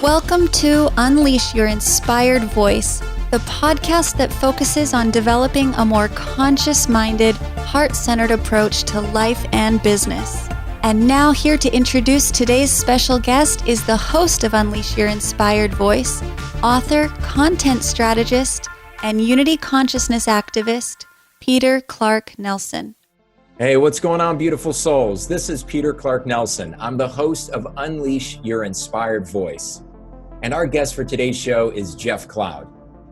Welcome to Unleash Your Inspired Voice, the podcast that focuses on developing a more conscious-minded, heart-centered approach to life and business. And now here to introduce today's special guest is the host of Unleash Your Inspired Voice, author, content strategist, and Unity Consciousness activist, Peter Clark Nelson. Hey, what's going on, beautiful souls? This is Peter Clark Nelson. I'm the host of Unleash Your Inspired Voice. And our guest for today's show is Jeff Cloud.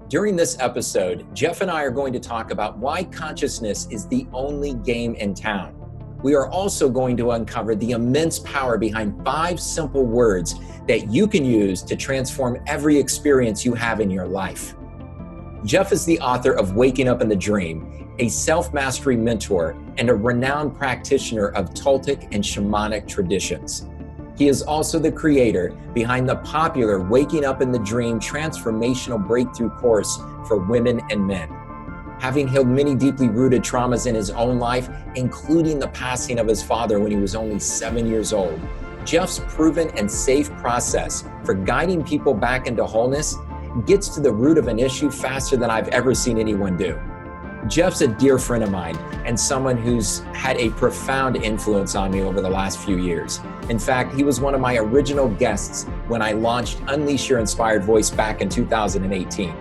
During this episode, Jeff and I are going to talk about why consciousness is the only game in town. We are also going to uncover the immense power behind 5 simple words that you can use to transform every experience you have in your life. Jeff is the author of Waking Up in the Dream, a self-mastery mentor, and a renowned practitioner of Toltec and shamanic traditions. He is also the creator behind the popular Waking Up in the Dream transformational breakthrough course for women and men. Having healed many deeply rooted traumas in his own life, including the passing of his father when he was only 7 years old, Jeff's proven and safe process for guiding people back into wholeness gets to the root of an issue faster than I've ever seen anyone do. Jeff's a dear friend of mine and someone who's had a profound influence on me over the last few years. In fact, he was one of my original guests when I launched Unleash Your Inspired Voice back in 2018.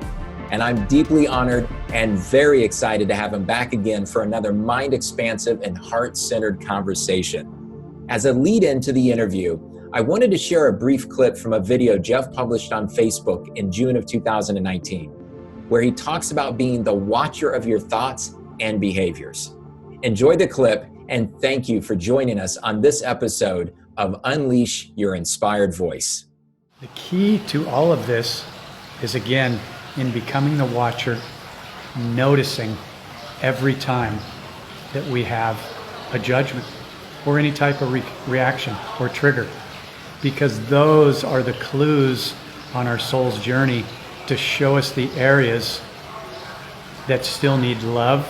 And I'm deeply honored and very excited to have him back again for another mind-expansive and heart-centered conversation. As a lead-in to the interview, I wanted to share a brief clip from a video Jeff published on Facebook in June of 2019. Where he talks about being the watcher of your thoughts and behaviors. Enjoy the clip, and thank you for joining us on this episode of Unleash Your Inspired Voice. The key to all of this is, again, in becoming the watcher, noticing every time that we have a judgment or any type of reaction or trigger, because those are the clues on our soul's journey to show us the areas that still need love,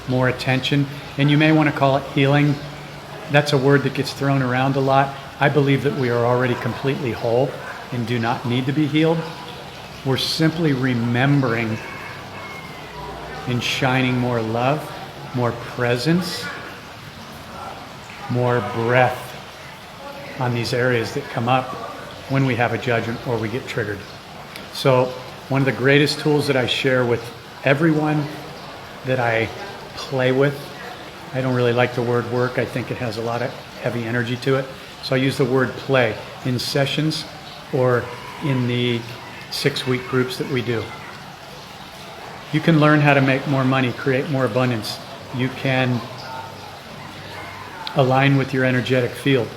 more attention, and you may want to call it healing. That's a word that gets thrown around a lot. I believe that we are already completely whole and do not need to be healed. We're simply remembering and shining more love, more presence, more breath on these areas that come up when we have a judgment or we get triggered. So one of the greatest tools that I share with everyone that I play with, I don't really like the word work. I think it has a lot of heavy energy to it. So I use the word play in sessions or in the 6-week groups that we do. You can learn how to make more money, create more abundance. You can align with your energetic field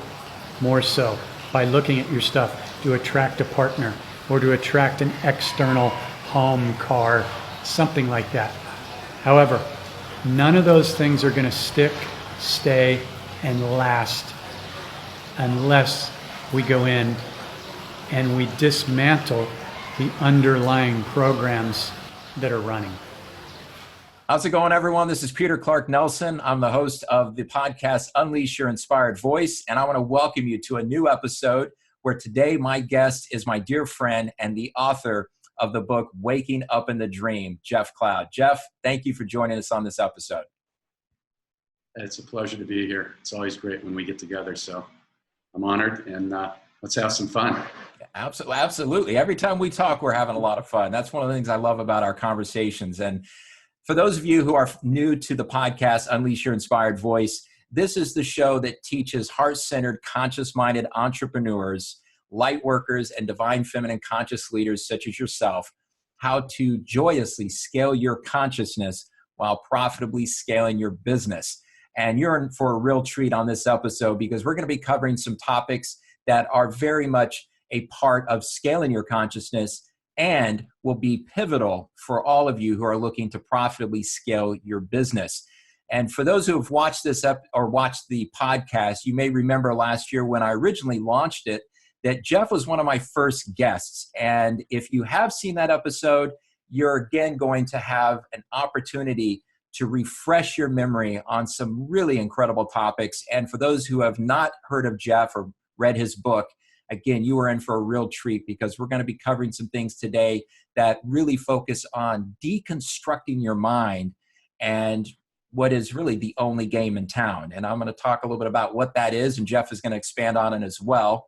more so by looking at your stuff to attract a partner, or to attract an external home, car, something like that. However, none of those things are going to stick, stay, and last unless we go in and we dismantle the underlying programs that are running. How's it going, everyone? This is Peter Clark Nelson. I'm the host of the podcast Unleash Your Inspired Voice, and I want to welcome you to a new episode where today my guest is my dear friend and the author of the book, Waking Up in the Dream, Jeff Cloud. Jeff, thank you for joining us on this episode. It's a pleasure to be here. It's always great when we get together, so I'm honored, and let's have some fun. Absolutely. Every time we talk, we're having a lot of fun. That's one of the things I love about our conversations. And for those of you who are new to the podcast, Unleash Your Inspired Voice, this is the show that teaches heart-centered, conscious-minded entrepreneurs, light workers, and divine feminine conscious leaders such as yourself how to joyously scale your consciousness while profitably scaling your business. And you're in for a real treat on this episode because we're going to be covering some topics that are very much a part of scaling your consciousness and will be pivotal for all of you who are looking to profitably scale your business. And for those who have watched this or watched the podcast, you may remember last year when I originally launched it, that Jeff was one of my first guests. And if you have seen that episode, you're again going to have an opportunity to refresh your memory on some really incredible topics. And for those who have not heard of Jeff or read his book, again, you are in for a real treat because we're going to be covering some things today that really focus on deconstructing your mind and what is really the only game in town. And I'm going to talk a little bit about what that is, and Jeff is going to expand on it as well.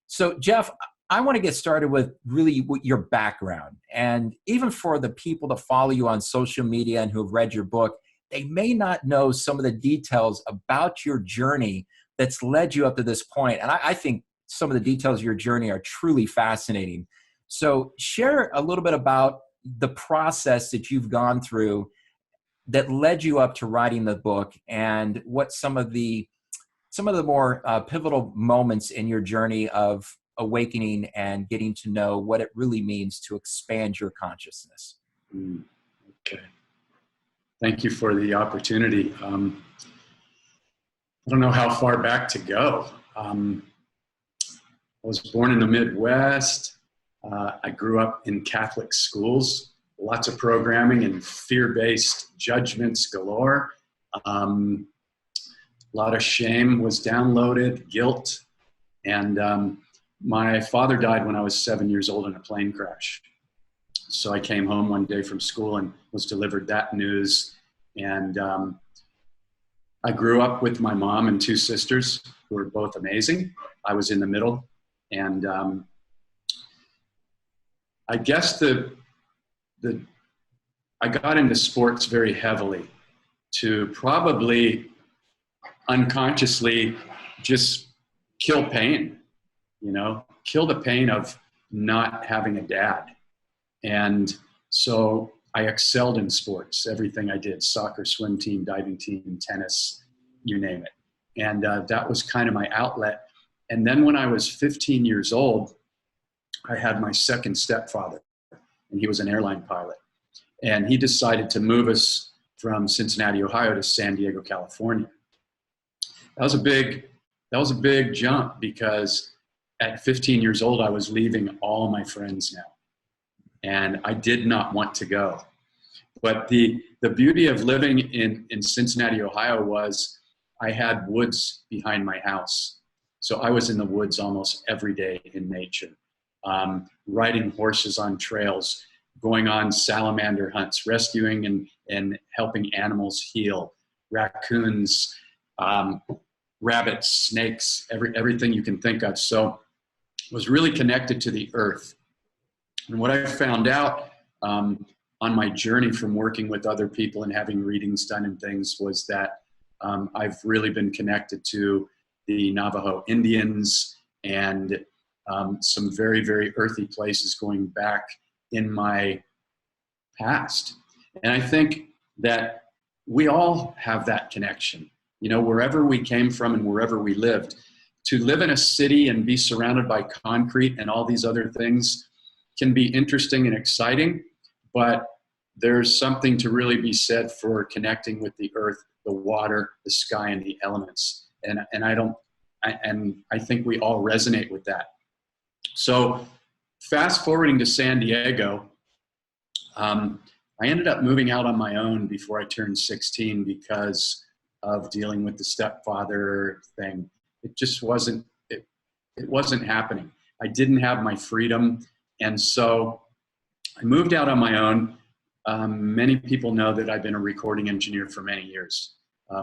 So, Jeff, I want to get started with really your background. And even for the people that follow you on social media and who have read your book, they may not know some of the details about your journey that's led you up to this point. And I think some of the details of your journey are truly fascinating. So share a little bit about the process that you've gone through that led you up to writing the book, and what some of the more pivotal moments in your journey of awakening and getting to know what it really means to expand your consciousness. Okay. Thank you for the opportunity. I don't know how far back to go. I was born in the Midwest. I grew up in Catholic schools, lots of programming and fear-based judgments galore. A lot of shame was downloaded, guilt. And my father died when I was 7 years old in a plane crash. So I came home one day from school and was delivered that news. And I grew up with my mom and two sisters who were both amazing. I was in the middle. And I guess I got into sports very heavily to probably unconsciously just kill pain, kill the pain of not having a dad. And so I excelled in sports, everything I did: soccer, swim team, diving team, tennis, you name it. And that was kind of my outlet. And then when I was 15 years old, I had my second stepfather, and he was an airline pilot. And he decided to move us from Cincinnati, Ohio to San Diego, California. That was a big jump, because at 15 years old, I was leaving all my friends now. And I did not want to go. But the beauty of living in Cincinnati, Ohio was I had woods behind my house. So I was in the woods almost every day in nature, riding horses on trails, going on salamander hunts, rescuing and helping animals heal, raccoons, rabbits, snakes, everything you can think of. So I was really connected to the earth. And what I found out on my journey from working with other people and having readings done and things was that I've really been connected to the Navajo Indians and some very, very earthy places going back in my past. And I think that we all have that connection, wherever we came from and wherever we lived. To live in a city and be surrounded by concrete and all these other things can be interesting and exciting, but there's something to really be said for connecting with the earth, the water, the sky, and the elements. And I think we all resonate with that. So fast forwarding to San Diego, I ended up moving out on my own before I turned 16 because of dealing with the stepfather thing. It just wasn't happening. I didn't have my freedom. And so I moved out on my own. Many people know that I've been a recording engineer for many years.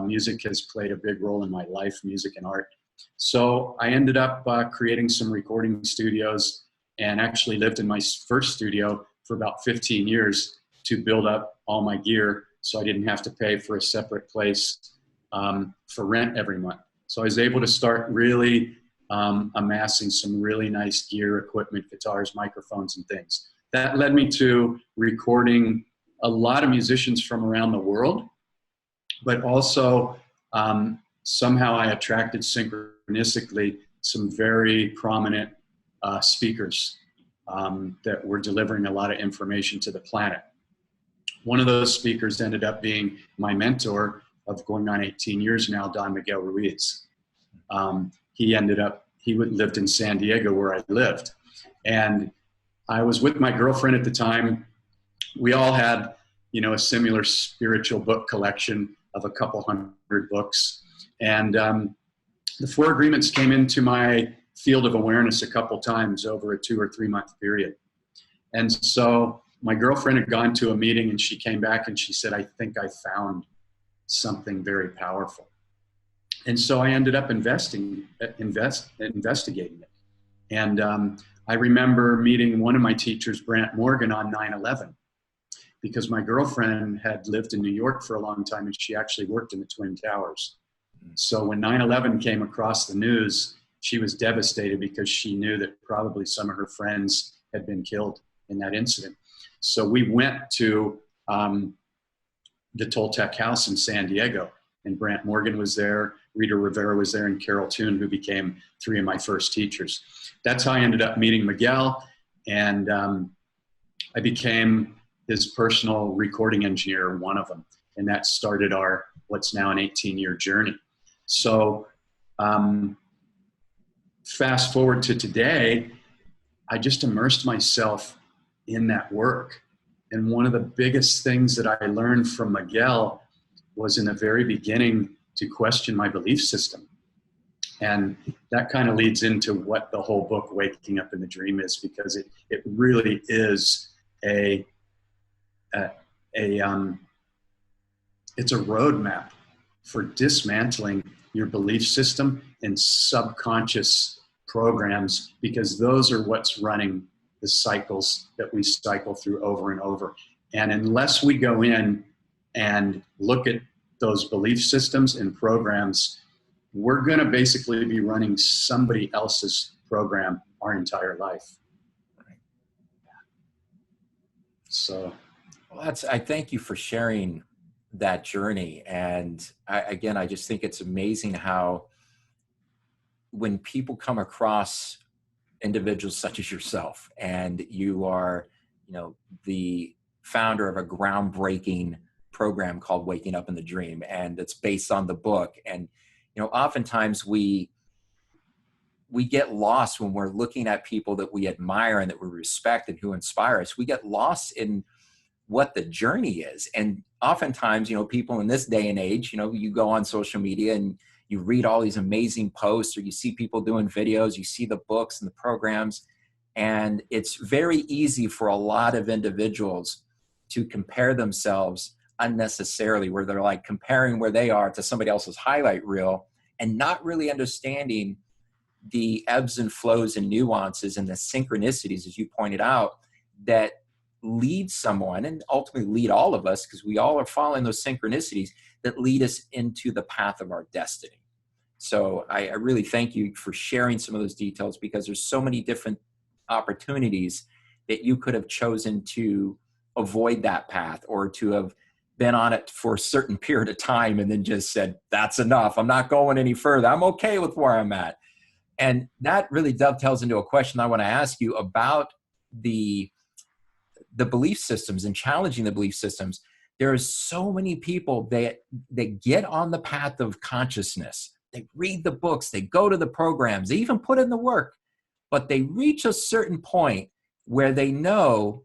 Music has played a big role in my life, music and art. So I ended up creating some recording studios, and actually lived in my first studio for about 15 years to build up all my gear so I didn't have to pay for a separate place for rent every month. So I was able to start really amassing some really nice gear, equipment, guitars, microphones, and things. That led me to recording a lot of musicians from around the world, but also somehow I attracted synchronistically some very prominent speakers that were delivering a lot of information to the planet. One of those speakers ended up being my mentor of going on 18 years now, Don Miguel Ruiz. He lived in San Diego where I lived. And I was with my girlfriend at the time. We all had, a similar spiritual book collection of a couple hundred books. And the Four Agreements came into my field of awareness a couple times over a 2 or 3 month period. And so my girlfriend had gone to a meeting and she came back and she said, I think I found something very powerful. And so I ended up investigating it. And I remember meeting one of my teachers, Brant Morgan, on 9/11, because my girlfriend had lived in New York for a long time and she actually worked in the Twin Towers. So when 9/11 came across the news, she was devastated because she knew that probably some of her friends had been killed in that incident. So we went to the Toltec House in San Diego, and Brant Morgan was there, Rita Rivera was there, and Carol Toon, who became 3 of my first teachers. That's how I ended up meeting Miguel, and I became his personal recording engineer, one of them, and that started our what's now an 18-year journey. So fast forward to today, I just immersed myself in that work. And one of the biggest things that I learned from Miguel was in the very beginning to question my belief system. And that kind of leads into what the whole book, Waking Up in the Dream, is, because it really is it's a roadmap for dismantling your belief system and subconscious programs, because those are what's running the cycles that we cycle through over and over. And unless we go in and look at those belief systems and programs, we're going to basically be running somebody else's program our entire life. So, well, I thank you for sharing that journey. And I just think it's amazing how when people come across individuals such as yourself, and you are, the founder of a groundbreaking program called Waking Up in the Dream, and it's based on the book. And, oftentimes we get lost when we're looking at people that we admire and that we respect and who inspire us. We get lost in what the journey is. And oftentimes, people in this day and age, you go on social media and you read all these amazing posts, or you see people doing videos, you see the books and the programs, and it's very easy for a lot of individuals to compare themselves unnecessarily, where they're like comparing where they are to somebody else's highlight reel and not really understanding the ebbs and flows and nuances and the synchronicities, as you pointed out, that lead someone, and ultimately lead all of us, because we all are following those synchronicities that lead us into the path of our destiny. So I really thank you for sharing some of those details, because there's so many different opportunities that you could have chosen to avoid that path, or to have been on it for a certain period of time and then just said, that's enough, I'm not going any further, I'm okay with where I'm at. And that really dovetails into a question I want to ask you about the belief systems and challenging the belief systems. There are so many people that get on the path of consciousness. They read the books, they go to the programs, they even put in the work, but they reach a certain point where they know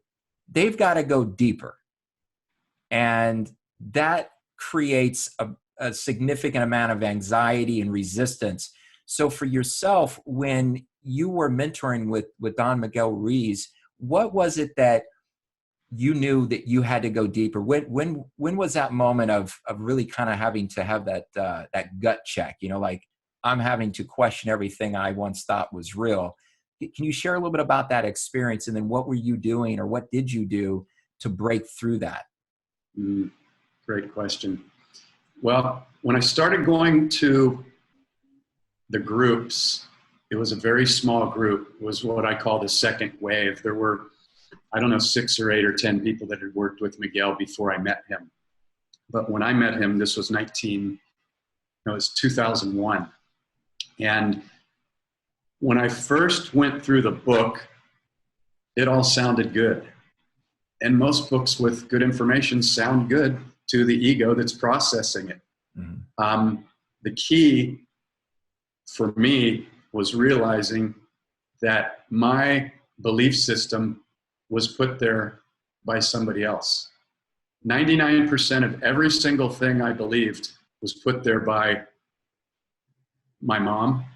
they've got to go deeper. And that creates a significant amount of anxiety and resistance. So for yourself, when you were mentoring with Don Miguel Ruiz, what was it that you knew that you had to go deeper? When was that moment of really kind of having to have that gut check? Like, I'm having to question everything I once thought was real. Can you share a little bit about that experience, and then what were you doing, or what did you do to break through that? Great question. Well, when I started going to the groups, it was a very small group. It was what I call the second wave. There were, 6 or 8 or 10 people that had worked with Miguel before I met him. But when I met him, this was 2001. And when I first went through the book, it all sounded good. And most books with good information sound good to the ego that's processing it. Mm-hmm. The key for me was realizing that my belief system was put there by somebody else. 99% of every single thing I believed was put there by my mom,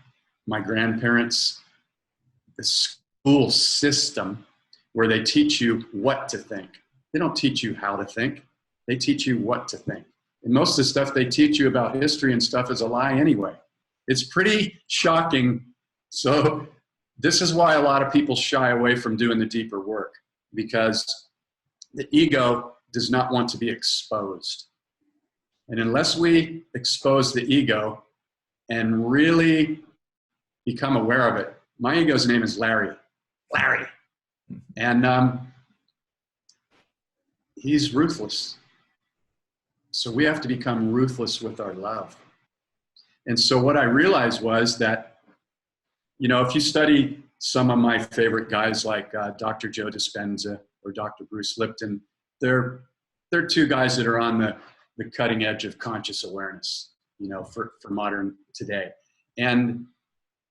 my grandparents, the school system where they teach you what to think. They don't teach you how to think. They teach you what to think. And most of the stuff they teach you about history and stuff is a lie anyway. It's pretty shocking. So this is why a lot of people shy away from doing the deeper work, because the ego does not want to be exposed. And unless we expose the ego and really become aware of it, my ego's name is Larry. And he's ruthless. So we have to become ruthless with our love. And so what I realized was that, you know, if you study some of my favorite guys like Dr. Joe Dispenza or Dr. Bruce Lipton, they're two guys that are on the cutting edge of conscious awareness, you know, for modern today. And,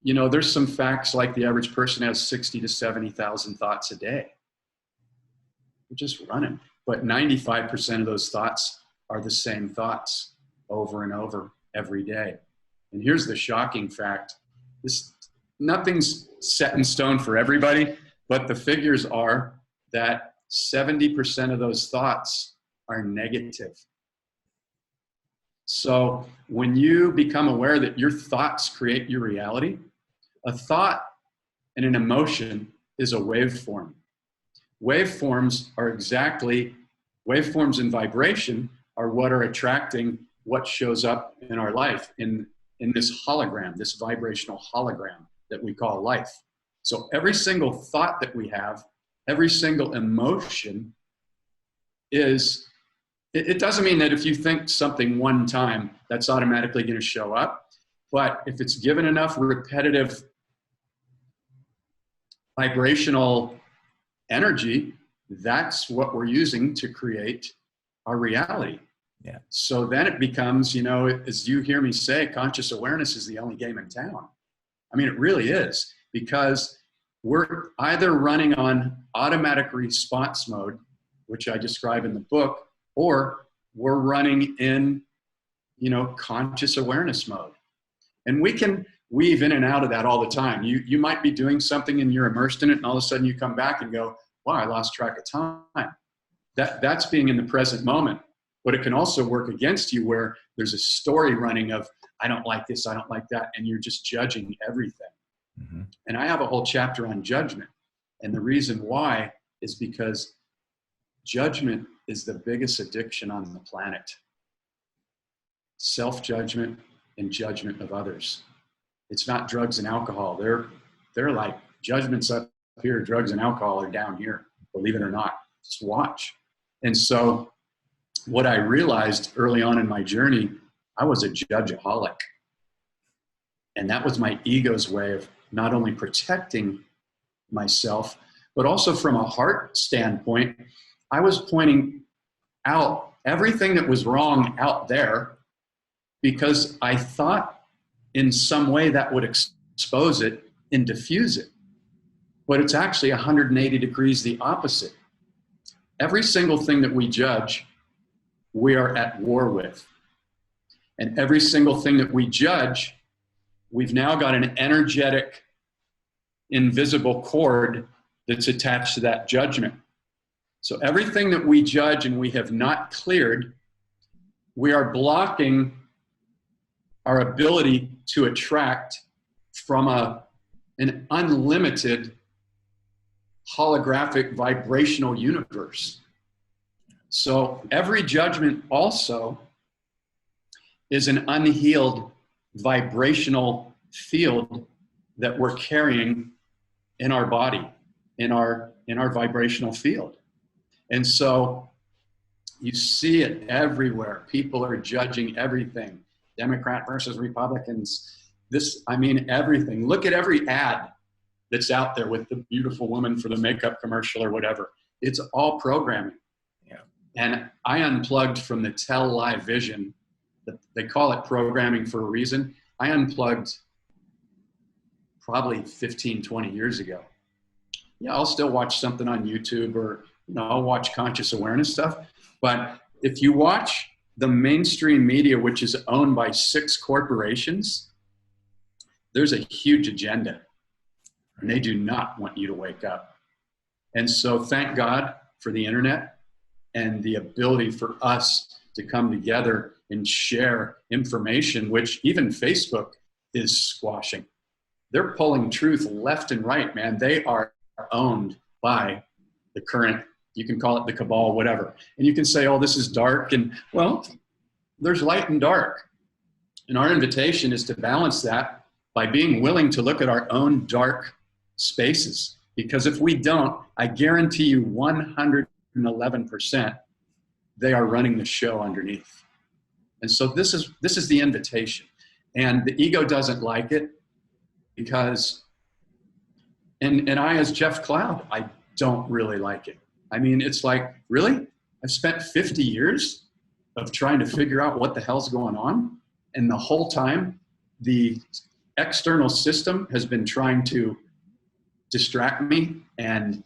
you know, there's some facts like the average person has 60 to 70,000 thoughts a day. We're just running. But 95% of those thoughts are the same thoughts over and over every day. And here's the shocking fact. Nothing's set in stone for everybody, but the figures are that 70% of those thoughts are negative. So when you become aware that your thoughts create your reality, a thought and an emotion is a waveform. Waveforms and vibration are what are attracting what shows up in our life in this hologram, this vibrational hologram that we call life. So every single thought that we have, every single emotion is, it doesn't mean that if you think something one time, that's automatically going to show up. But if it's given enough repetitive vibrational energy, that's what we're using to create our reality. Yeah. So then it becomes, you know, as you hear me say, conscious awareness is the only game in town. I mean, it really is, because we're either running on automatic response mode, which I describe in the book, or we're running in, you know, conscious awareness mode. And we can weave in and out of that all the time. You might be doing something and you're immersed in it, and all of a sudden you come back and go, wow, I lost track of time. That's being in the present moment. But it can also work against you where there's a story running of, I don't like this, I don't like that, and you're just judging everything. Mm-hmm. And I have a whole chapter on judgment. And the reason why is because judgment is the biggest addiction on the planet. Self-judgment and judgment of others. It's not drugs and alcohol. They're like, judgment's up here, drugs and alcohol are down here, believe it or not. Just watch. And so what I realized early on in my journey, I was a judgeaholic. And that was my ego's way of not only protecting myself, but also from a heart standpoint, I was pointing out everything that was wrong out there because I thought in some way that would expose it and diffuse it. But it's actually 180 degrees the opposite. Every single thing that we judge, we are at war with. And every single thing that we judge, we've now got an energetic, invisible cord that's attached to that judgment. So everything that we judge and we have not cleared, we are blocking our ability to attract from an unlimited holographic vibrational universe. So every judgment also is an unhealed vibrational field that we're carrying in our body, in our vibrational field. And so you see it everywhere. People are judging everything. Democrat versus Republicans. Everything. Look at every ad that's out there with the beautiful woman for the makeup commercial or whatever. It's all programming. Yeah. And I unplugged from the Live Vision. They call it programming for a reason. I unplugged probably 15, 20 years ago. Yeah, I'll still watch something on YouTube or, I'll watch conscious awareness stuff. But if you watch the mainstream media, which is owned by 6 corporations, there's a huge agenda. and they do not want you to wake up. And so thank God for the internet and the ability for us to come together and share information, which even Facebook is squashing. They're pulling truth left and right, man. They are owned by the current, you can call it the cabal, whatever. And you can say, oh, this is dark. And well, there's light and dark. And our invitation is to balance that by being willing to look at our own dark spaces. Because if we don't, I guarantee you 111%, they are running the show underneath. And so this is the invitation. And the ego doesn't like it because, and I as Jeff Cloud, I don't really like it. I mean, it's like, really? I've spent 50 years of trying to figure out what the hell's going on. And the whole time, the external system has been trying to distract me and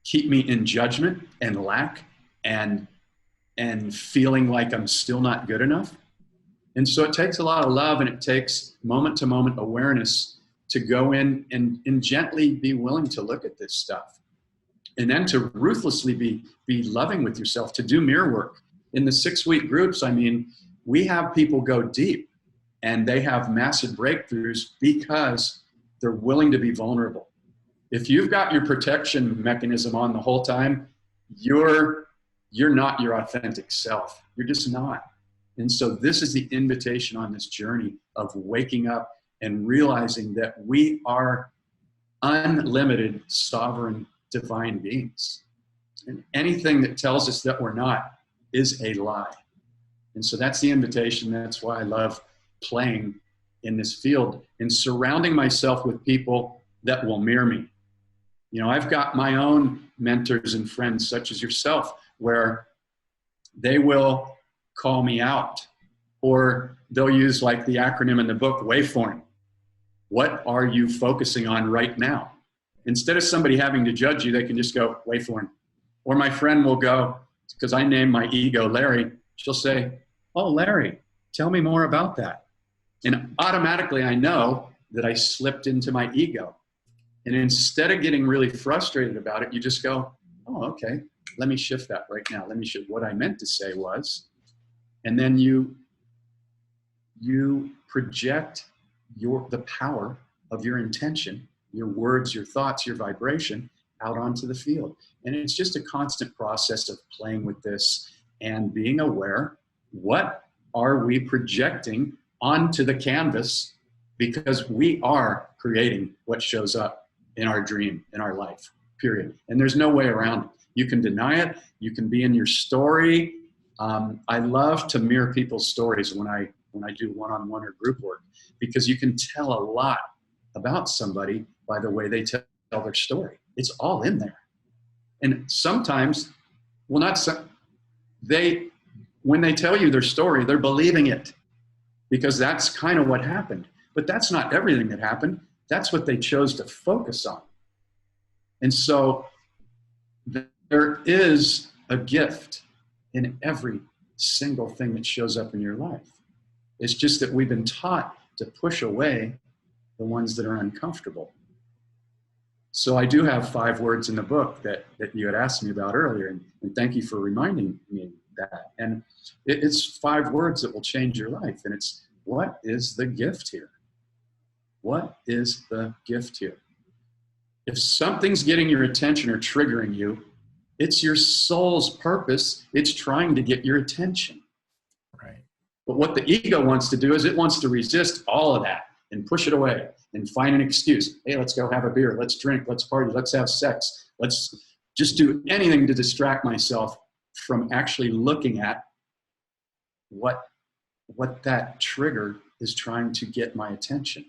keep me in judgment and lack and feeling like I'm still not good enough. And so it takes a lot of love, and it takes moment to moment awareness to go in and gently be willing to look at this stuff. And then to ruthlessly be loving with yourself, to do mirror work. In the 6-week groups, I mean, we have people go deep and they have massive breakthroughs because they're willing to be vulnerable. If you've got your protection mechanism on the whole time, you're not your authentic self. You're just not. And so this is the invitation on this journey of waking up and realizing that we are unlimited, sovereign, divine beings. And anything that tells us that we're not is a lie. And so that's the invitation. That's why I love playing in this field and surrounding myself with people that will mirror me. You know, I've got my own mentors and friends such as yourself where they will call me out, or they'll use like the acronym in the book, waveform. What are you focusing on right now? Instead of somebody having to judge you, they can just go waveform. Or my friend will go, because I name my ego Larry, she'll say, oh, Larry, tell me more about that. And automatically I know that I slipped into my ego. And instead of getting really frustrated about it, you just go, oh, okay, let me shift that right now. Let me shift. What I meant to say was, and then you project the power of your intention, your words, your thoughts, your vibration out onto the field. And it's just a constant process of playing with this and being aware, what are we projecting onto the canvas? Because we are creating what shows up in our dream, in our life, period. And there's no way around it. You can deny it. You can be in your story. I love to mirror people's stories when I do one-on-one or group work, because you can tell a lot about somebody by the way they tell their story. It's all in there. And sometimes, well, not some, when they tell you their story, they're believing it because that's kind of what happened. But that's not everything that happened. That's what they chose to focus on. And so there is a gift in every single thing that shows up in your life. It's just that we've been taught to push away the ones that are uncomfortable. So I do have 5 words in the book that you had asked me about earlier, and thank you for reminding me that. And it's 5 words that will change your life. And it's, what is the gift here? What is the gift here? If something's getting your attention or triggering you, it's your soul's purpose. It's trying to get your attention. Right. But what the ego wants to do is it wants to resist all of that and push it away and find an excuse. Hey, let's go have a beer. Let's drink. Let's party. Let's have sex. Let's just do anything to distract myself from actually looking at what that trigger is trying to get my attention.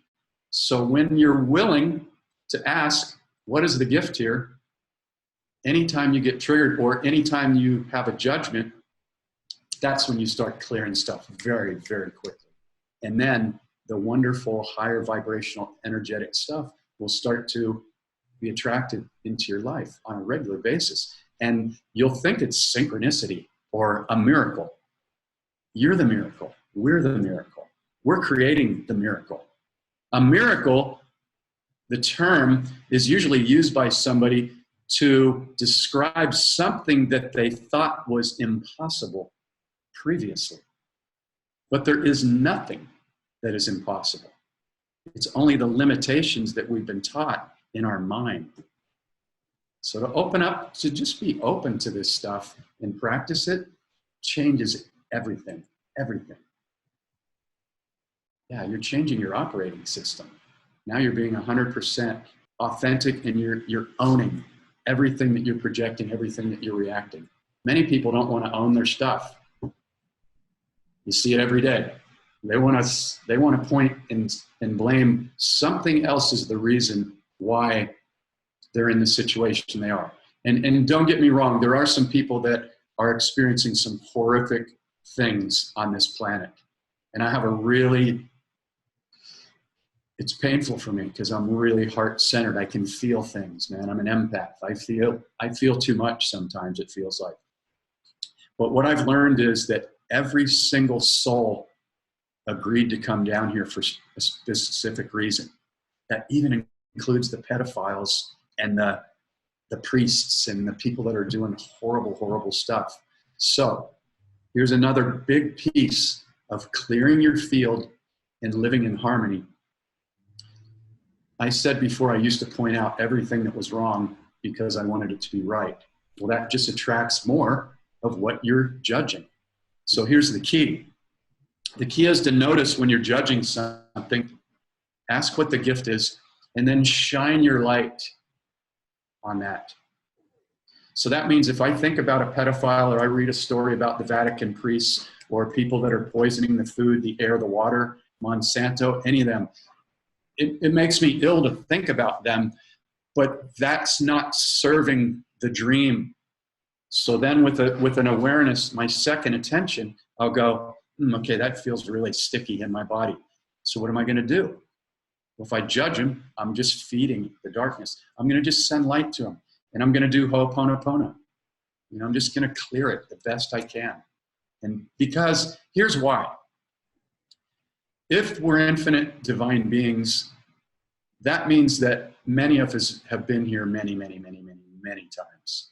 So when you're willing to ask, what is the gift here? Anytime you get triggered or anytime you have a judgment, that's when you start clearing stuff very, very quickly. And then the wonderful higher vibrational energetic stuff will start to be attracted into your life on a regular basis. And you'll think it's synchronicity or a miracle. You're the miracle. We're the miracle. We're creating the miracle. A miracle The term is usually used by somebody to describe something that they thought was impossible previously. But there is nothing that is impossible. It's only the limitations that we've been taught in our mind. So to open up, to just be open to this stuff and practice it, changes everything, everything. Yeah, you're changing your operating system. Now you're being 100% authentic, and you're owning everything that you're projecting, everything that you're reacting. Many people don't want to own their stuff. You see it every day. They want to point and blame something else as the reason why they're in the situation they are. And don't get me wrong, there are some people that are experiencing some horrific things on this planet. And I have it's painful for me because I'm really heart-centered. I can feel things, man. I'm an empath. I feel too much sometimes, it feels like. But what I've learned is that every single soul agreed to come down here for a specific reason. That even includes the pedophiles and the priests and the people that are doing horrible, horrible stuff. So here's another big piece of clearing your field and living in harmony. I said before, I used to point out everything that was wrong because I wanted it to be right. Well, that just attracts more of what you're judging. So here's the key. The key is to notice when you're judging something, ask what the gift is, and then shine your light on that. So that means if I think about a pedophile, or I read a story about the Vatican priests, or people that are poisoning the food, the air, the water, Monsanto, any of them, it makes me ill to think about them, but that's not serving the dream. So then with an awareness, my second attention, I'll go, okay, that feels really sticky in my body. So what am I going to do? Well, if I judge him, I'm just feeding the darkness. I'm going to just send light to him, and I'm going to do Ho'oponopono. I'm just going to clear it the best I can. And because here's why. If we're infinite divine beings, that means that many of us have been here many, many, many, many, many times.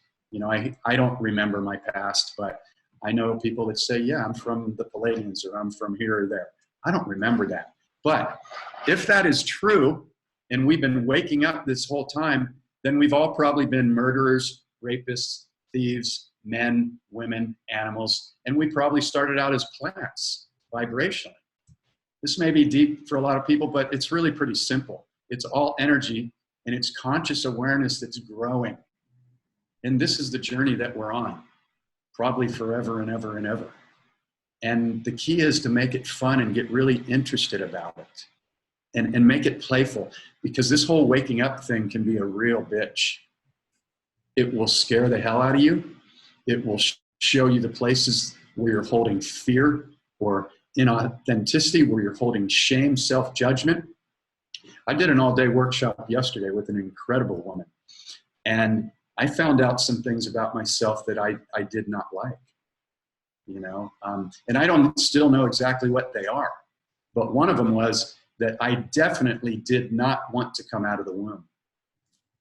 I don't remember my past, but I know people that say, yeah, I'm from the Palladians, or I'm from here or there. I don't remember that. But if that is true, and we've been waking up this whole time, then we've all probably been murderers, rapists, thieves, men, women, animals, and we probably started out as plants, vibrationally. This may be deep for a lot of people, but it's really pretty simple. It's all energy, and it's conscious awareness that's growing. And this is the journey that we're on, probably forever and ever and ever. And the key is to make it fun and get really interested about it, and make it playful, because this whole waking up thing can be a real bitch. It will scare the hell out of you. It will show you the places where you're holding fear or inauthenticity, where you're holding shame, self-judgment. I did an all-day workshop yesterday with an incredible woman, and I found out some things about myself that I did not like, and I don't still know exactly what they are. But one of them was that I definitely did not want to come out of the womb.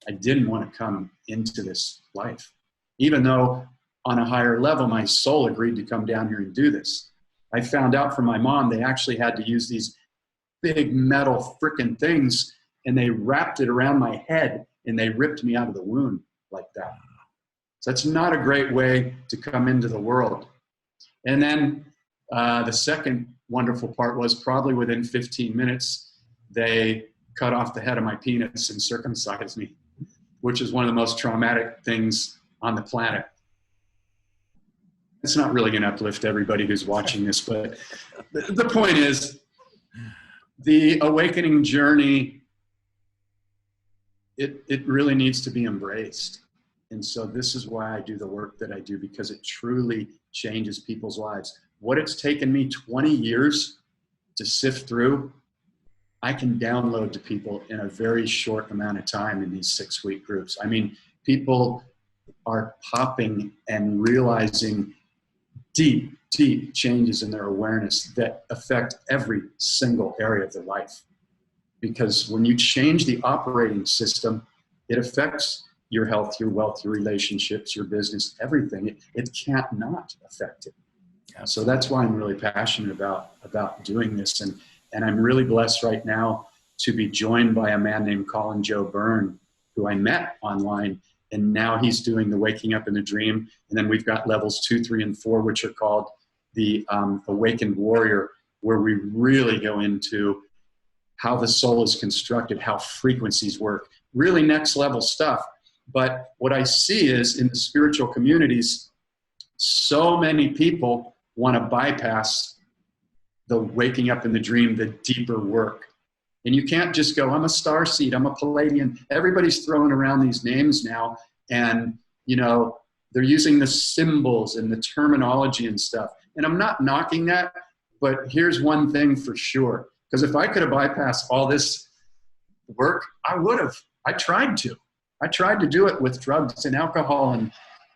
I didn't want to come into this life, even though on a higher level, my soul agreed to come down here and do this. I found out from my mom, they actually had to use these big metal frickin' things, and they wrapped it around my head, and they ripped me out of the womb like that. So that's not a great way to come into the world. And then the second wonderful part was probably within 15 minutes, they cut off the head of my penis and circumcised me, which is one of the most traumatic things on the planet. It's not really going to uplift everybody who's watching this, but the point is, the awakening journey, it really needs to be embraced. And so this is why I do the work that I do, because it truly changes people's lives. What it's taken me 20 years to sift through, I can download to people in a very short amount of time in these 6-week groups. I mean, people are popping and realizing deep, deep changes in their awareness that affect every single area of their life. because when you change the operating system, it affects your health, your wealth, your relationships, your business, everything. It can't not affect it. So that's why I'm really passionate about doing this. And I'm really blessed right now to be joined by a man named Colin Joe Byrne, who I met online. And now he's doing the Waking Up in the Dream. And then we've got levels 2, 3, and 4, which are called the Awakened Warrior, where we really go into how the soul is constructed, how frequencies work, really next level stuff. But what I see is in the spiritual communities, so many people want to bypass the waking up in the dream, the deeper work. And you can't just go, I'm a starseed, I'm a Palladian. Everybody's throwing around these names now. And, you know, they're using the symbols and the terminology and stuff. And I'm not knocking that, but here's one thing for sure. Because if I could have bypassed all this work, I would have. I tried to. I tried to do it with drugs and alcohol and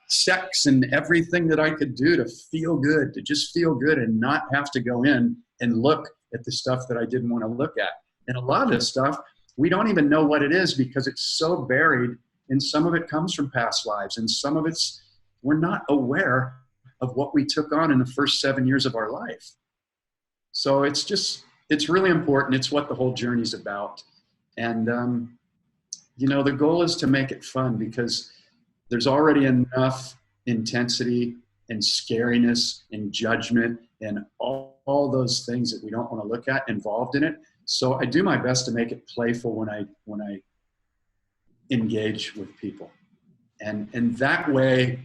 sex and everything that I could do to feel good, to just feel good and not have to go in and look at the stuff that I didn't want to look at. And a lot of this stuff, we don't even know what it is because it's so buried, and some of it comes from past lives, and some of it's, we're not aware of what we took on in the first 7 years of our life. So it's really important. It's what the whole journey's about. And, you know, the goal is to make it fun because there's already enough intensity and scariness and judgment and all those things that we don't want to look at involved in it. So I do my best to make it playful when I engage with people. And that way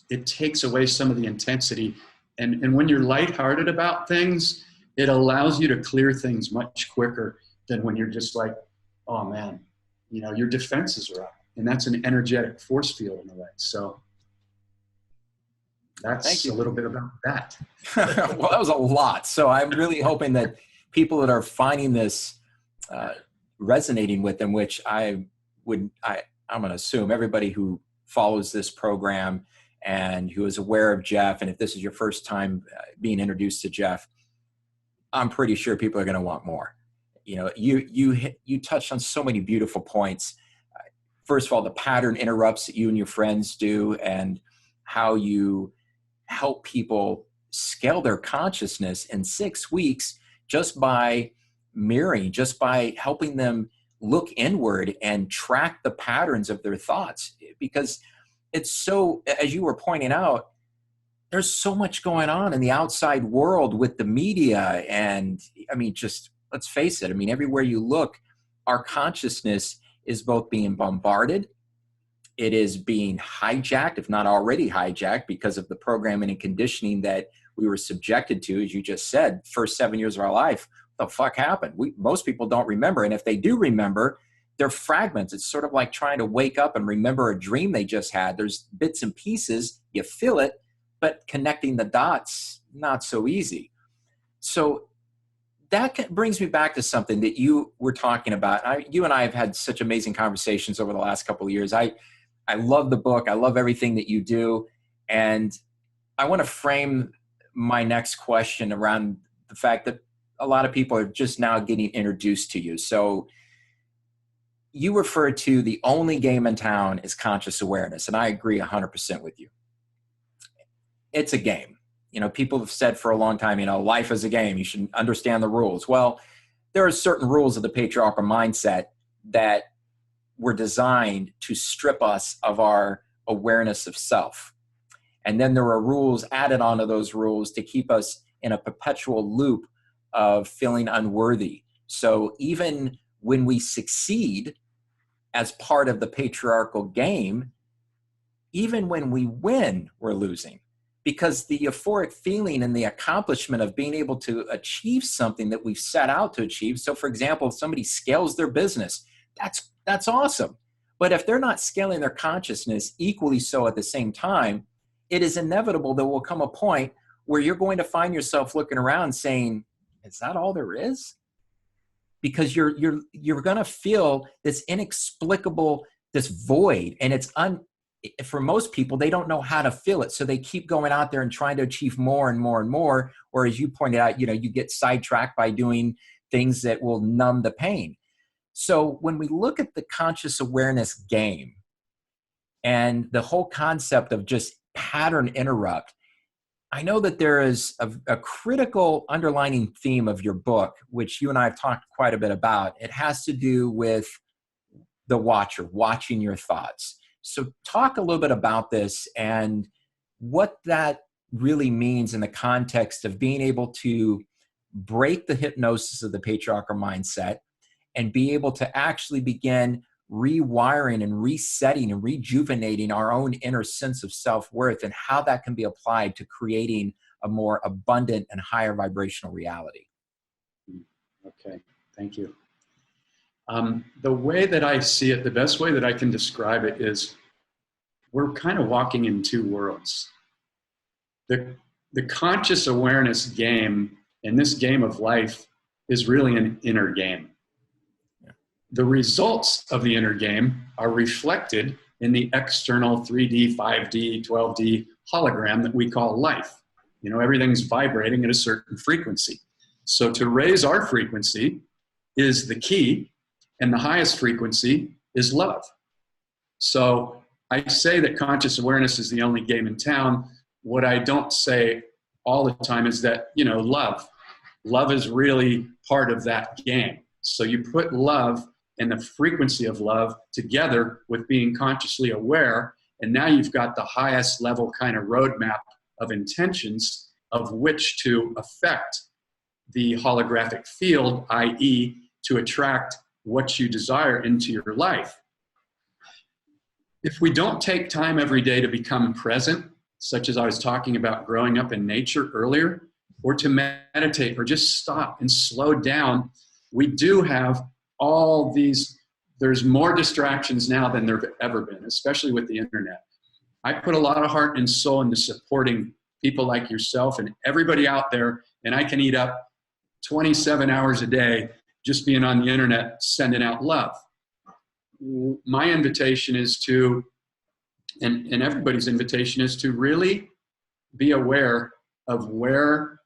it takes away some of the intensity. And when you're lighthearted about things, it allows you to clear things much quicker than when you're just like, oh man, you know, your defenses are up. And that's an energetic force field in a way. So that's a little bit about that. Well, that was a lot. So I'm really hoping that people that are finding this resonating with them, which I'm going to assume everybody who follows this program and who is aware of Jeff, and if this is your first time being introduced to Jeff, I'm pretty sure people are going to want more. You know, you touched on so many beautiful points. First of all, the pattern interrupts that you and your friends do, and how you help people scale their consciousness in 6 weeks just by mirroring, just by helping them look inward and track the patterns of their thoughts. Because it's so, as you were pointing out, there's so much going on in the outside world with the media. And I mean, just let's face it. I mean, everywhere you look, our consciousness is both being bombarded. It is being hijacked, if not already hijacked, because of the programming and conditioning that we were subjected to, as you just said, first 7 years of our life. What the fuck happened? Most people don't remember. And if they do remember, they're fragments. It's sort of like trying to wake up and remember a dream they just had. There's bits and pieces, you feel it, but connecting the dots, not so easy. So that brings me back to something that you were talking about. You and I have had such amazing conversations over the last couple of years. I love the book. I love everything that you do. And I want to frame my next question around the fact that a lot of people are just now getting introduced to you. So you refer to the only game in town is conscious awareness. And I agree 100% with you. It's a game. You know, people have said for a long time, you know, life is a game. You should understand the rules. Well, there are certain rules of the patriarchal mindset that were designed to strip us of our awareness of self. And then there are rules added onto those rules to keep us in a perpetual loop of feeling unworthy. So even when we succeed as part of the patriarchal game, even when we win, we're losing. Because the euphoric feeling and the accomplishment of being able to achieve something that we've set out to achieve. So for example, if somebody scales their business, that's awesome. But if they're not scaling their consciousness equally so at the same time, it is inevitable there will come a point where you're going to find yourself looking around saying, is that all there is? Because you're going to feel this inexplicable, this void, and for most people, they don't know how to fill it. So they keep going out there and trying to achieve more and more and more. Or as you pointed out, you know, you get sidetracked by doing things that will numb the pain. So when we look at the conscious awareness game and the whole concept of just pattern interrupt, I know that there is a critical underlining theme of your book, which you and I have talked quite a bit about. It has to do with the watcher, watching your thoughts. So talk a little bit about this and what that really means in the context of being able to break the hypnosis of the patriarchal mindset and be able to actually begin rewiring and resetting and rejuvenating our own inner sense of self-worth, and how that can be applied to creating a more abundant and higher vibrational reality. Okay, thank you. The way that I see it, the best way that I can describe it is we're kind of walking in two worlds. The conscious awareness game and this game of life is really an inner game. The results of the inner game are reflected in the external 3D, 5D, 12D hologram that we call life. You know, everything's vibrating at a certain frequency. So to raise our frequency is the key, and the highest frequency is love. So I say that conscious awareness is the only game in town. What I don't say all the time is that, you know, love is really part of that game. So you put love and the frequency of love together with being consciously aware, and now you've got the highest level kind of roadmap of intentions of which to affect the holographic field, i.e. to attract what you desire into your life. If we don't take time every day to become present, such as I was talking about growing up in nature earlier, or to meditate, or just stop and slow down, we do have all these, there's more distractions now than there have ever been, especially with the internet. I put a lot of heart and soul into supporting people like yourself and everybody out there, and I can eat up 27 hours a day just being on the internet, sending out love. My invitation is to, and everybody's invitation is to really be aware of where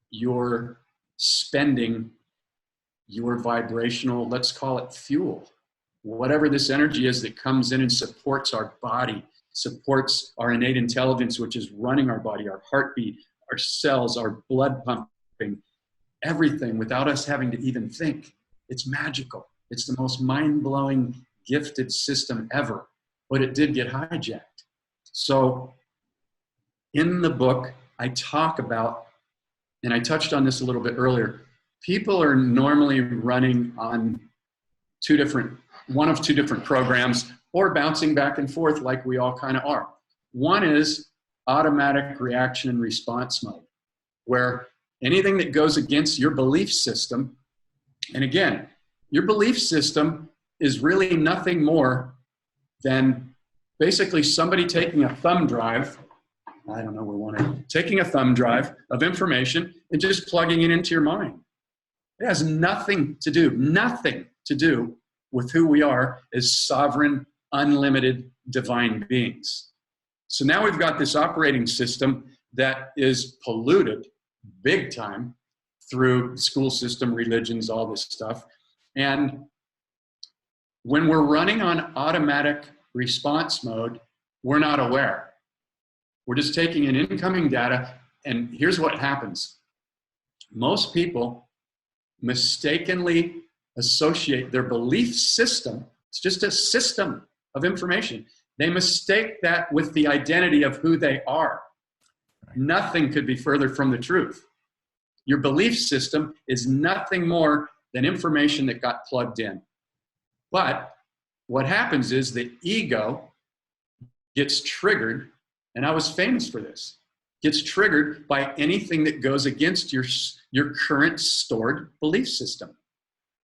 you're spending your vibrational, let's call it fuel. Whatever this energy is that comes in and supports our body, supports our innate intelligence, which is running our body, our heartbeat, our cells, our blood pumping, everything without us having to even think. It's magical. It's the most mind-blowing, gifted system ever, but it did get hijacked. So in the book, I talk about, and I touched on this a little bit earlier, people are normally running on one of two different programs, or bouncing back and forth like we all kind of are. One is automatic reaction and response mode, where anything that goes against your belief system, and again, your belief system is really nothing more than basically somebody taking a thumb drive, I don't know where one is, taking a thumb drive of information and just plugging it into your mind. It has nothing to do with who we are as sovereign, unlimited, divine beings. So now we've got this operating system that is polluted big time through the school system, religions, all this stuff. And when we're running on automatic response mode, we're not aware. We're just taking in incoming data, and here's what happens. Most people mistakenly associate their belief system, it's just a system of information. They mistake that with the identity of who they are. Nothing could be further from the truth. Your belief system is nothing more than information that got plugged in. But what happens is the ego gets triggered, and I was famous for this, gets triggered by anything that goes against your current stored belief system.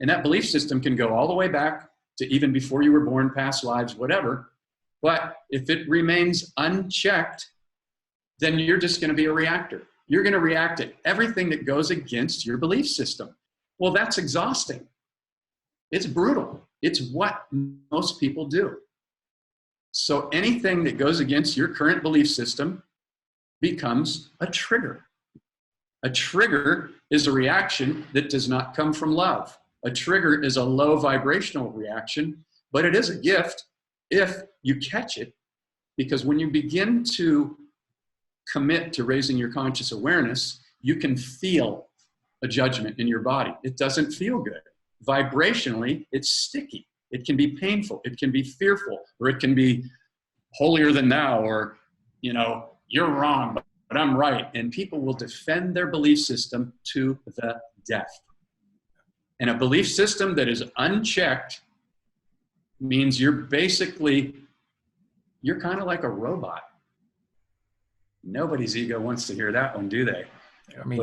And that belief system can go all the way back to even before you were born, past lives, whatever. But if it remains unchecked, then you're just going to be a reactor. You're going to react to everything that goes against your belief system. Well, that's exhausting. It's brutal. It's what most people do. So anything that goes against your current belief system becomes a trigger. A trigger is a reaction that does not come from love. A trigger is a low vibrational reaction, but it is a gift if you catch it, because when you begin to commit to raising your conscious awareness, you can feel a judgment in your body. It doesn't feel good. Vibrationally, it's sticky. It can be painful. It can be fearful, or it can be holier than thou, or, you're wrong, but I'm right. And people will defend their belief system to the death. And a belief system that is unchecked means you're kind of like a robot. Nobody's ego wants to hear that one, do they? I mean,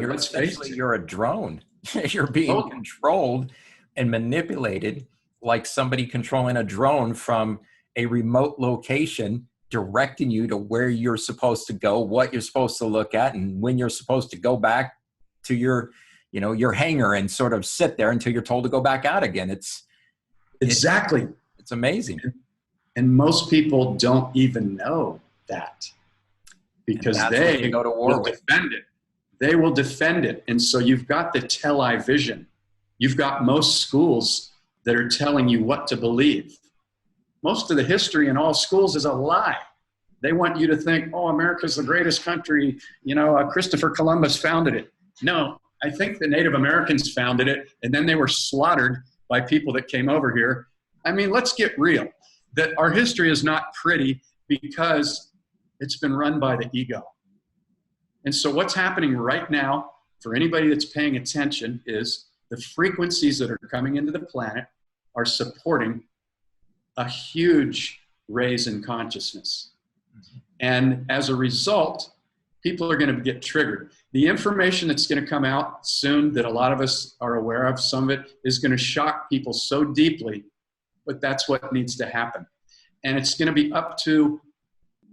you're a drone. You're being controlled and manipulated like somebody controlling a drone from a remote location, directing you to where you're supposed to go, what you're supposed to look at, and when you're supposed to go back to your hangar and sort of sit there until you're told to go back out again. It's amazing. And most people don't even know that, because they go to war will defend it. They will defend it. And so you've got the tell-I vision. You've got most schools that are telling you what to believe. Most of the history in all schools is a lie. They want you to think, oh, America's the greatest country. Christopher Columbus founded it. No, I think the Native Americans founded it, and then they were slaughtered by people that came over here. I mean, let's get real. That our history is not pretty because it's been run by the ego. And so what's happening right now, for anybody that's paying attention, is the frequencies that are coming into the planet are supporting a huge raise in consciousness. And as a result, people are going to get triggered. The information that's going to come out soon that a lot of us are aware of, some of it is going to shock people so deeply, but that's what needs to happen. And it's going to be up to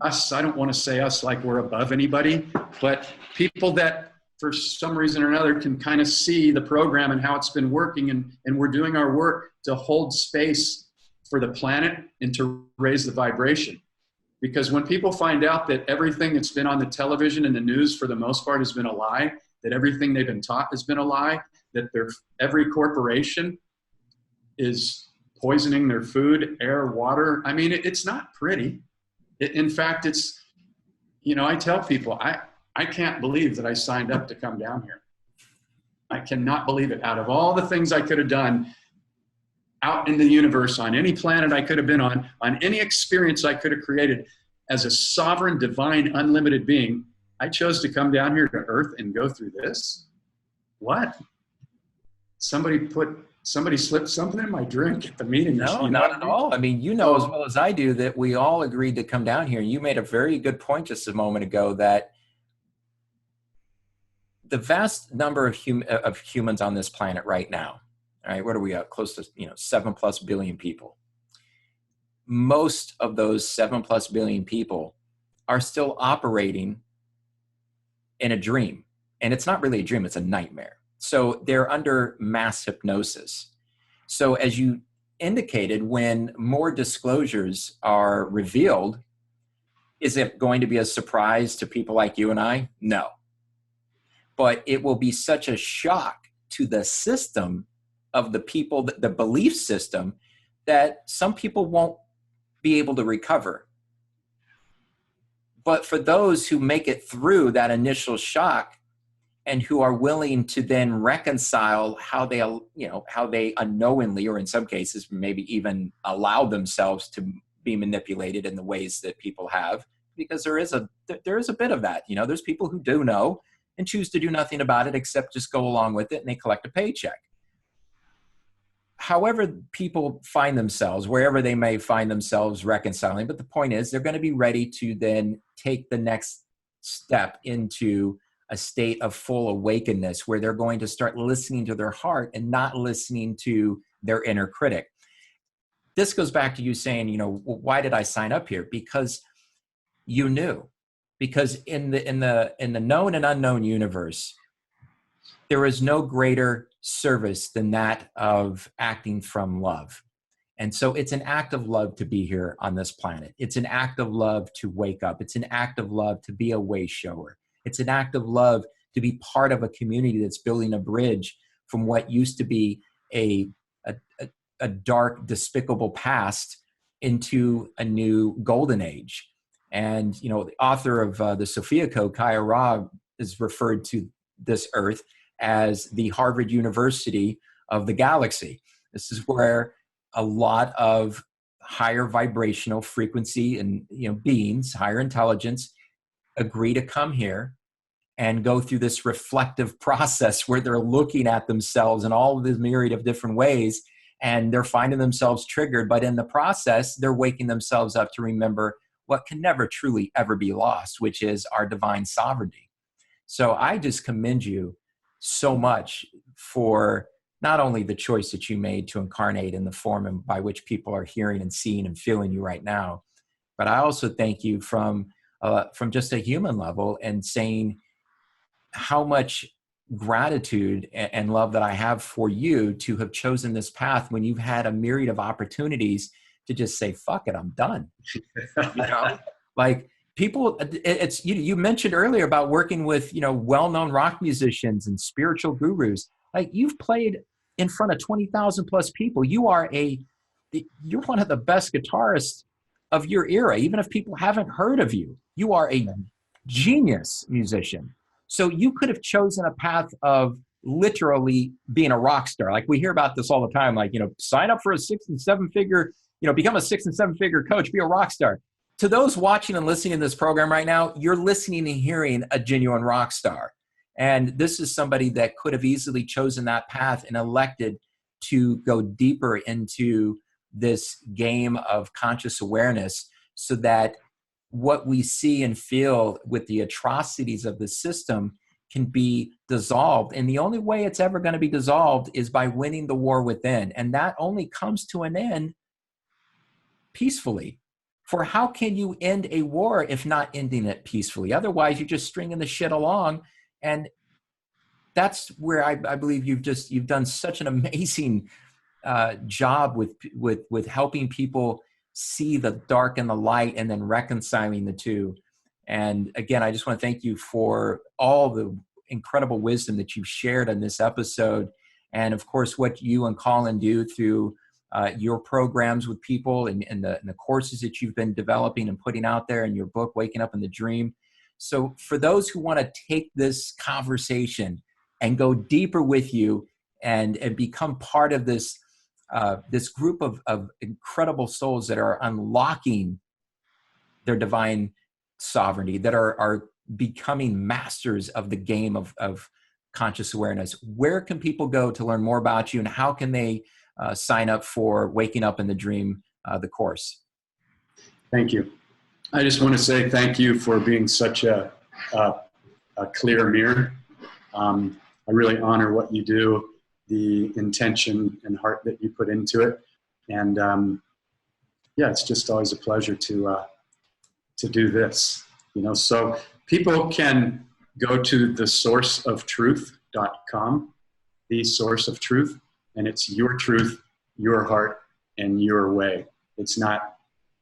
us. I don't want to say us like we're above anybody, but people that for some reason or another can kind of see the program and how it's been working, and we're doing our work to hold space for the planet and to raise the vibration. Because when people find out that everything that's been on the television and the news for the most part has been a lie, that everything they've been taught has been a lie, that every corporation is poisoning their food, air, water. I mean, it's not pretty. In fact, it's, I tell people, I can't believe that I signed up to come down here. I cannot believe it. Out of all the things I could have done out in the universe, on any planet I could have been on any experience I could have created as a sovereign, divine, unlimited being, I chose to come down here to Earth and go through this. What? Somebody slipped something in my drink at the meeting. No, not at all. I mean, as well as I do that we all agreed to come down here. You made a very good point just a moment ago that the vast number of humans on this planet right now, all right, what are we at? Close to 7+ billion people. Most of those 7+ billion people are still operating in a dream. And it's not really a dream, it's a nightmare. So they're under mass hypnosis. So as you indicated, when more disclosures are revealed, is it going to be a surprise to people like you and I? No. But it will be such a shock to the system of the people, the belief system, that some people won't be able to recover. But for those who make it through that initial shock and who are willing to then reconcile how they unknowingly, or in some cases, maybe even allow themselves to be manipulated in the ways that people have, because there is a bit of that. There's people who do know and choose to do nothing about it except just go along with it, and they collect a paycheck. However people find themselves, wherever they may find themselves reconciling, but the point is they're going to be ready to then take the next step into a state of full awakeness, where they're going to start listening to their heart and not listening to their inner critic. This goes back to you saying, why did I sign up here? Because you knew. Because in the known and unknown universe, there is no greater service than that of acting from love. And so it's an act of love to be here on this planet. It's an act of love to wake up. It's an act of love to be a way shower. It's an act of love to be part of a community that's building a bridge from what used to be a dark, despicable past into a new golden age. And, the author of the Sophia Code, Kaya Ra, is referred to this earth as the Harvard University of the galaxy. This is where a lot of higher vibrational frequency and beings, higher intelligence, agree to come here and go through this reflective process where they're looking at themselves in all of this myriad of different ways, and they're finding themselves triggered. But in the process, they're waking themselves up to remember what can never truly ever be lost, which is our divine sovereignty. So I just commend you so much for not only the choice that you made to incarnate in the form and by which people are hearing and seeing and feeling you right now, but I also thank you from just a human level and saying how much gratitude and love that I have for you to have chosen this path when you've had a myriad of opportunities to just say, fuck it, I'm done. Like people, it's, you mentioned earlier about working with, well-known rock musicians and spiritual gurus. Like you've played in front of 20,000 plus people. You're one of the best guitarists of your era. Even if people haven't heard of you, you are a genius musician. So you could have chosen a path of literally being a rock star. Like we hear about this all the time, like, sign up for a 6 and 7 figure, become a 6 and 7 figure coach, be a rock star. To those watching and listening to this program right now, you're listening and hearing a genuine rock star. And this is somebody that could have easily chosen that path and elected to go deeper into this game of conscious awareness so that what we see and feel with the atrocities of the system can be dissolved. And the only way it's ever going to be dissolved is by winning the war within. And that only comes to an end peacefully. For how can you end a war if not ending it peacefully? Otherwise, you're just stringing the shit along. And that's where I believe you've done such an amazing job with helping people see the dark and the light and then reconciling the two. And again, I just want to thank you for all the incredible wisdom that you've shared on this episode. And of course, what you and Colin do through your programs with people and the courses that you've been developing and putting out there in your book, Waking Up in the Dream. So for those who want to take this conversation and go deeper with you and become part of this group of incredible souls that are unlocking their divine sovereignty, that are becoming masters of the game of conscious awareness, where can people go to learn more about you, and how can they sign up for Waking Up in the Dream, the course? Thank you. I just want to say thank you for being such a clear mirror. I really honor what you do, the intention and heart that you put into it. And it's just always a pleasure to do this, so people can go to thesourceoftruth.com, the source of truth, and it's your truth, your heart, and your way. It's not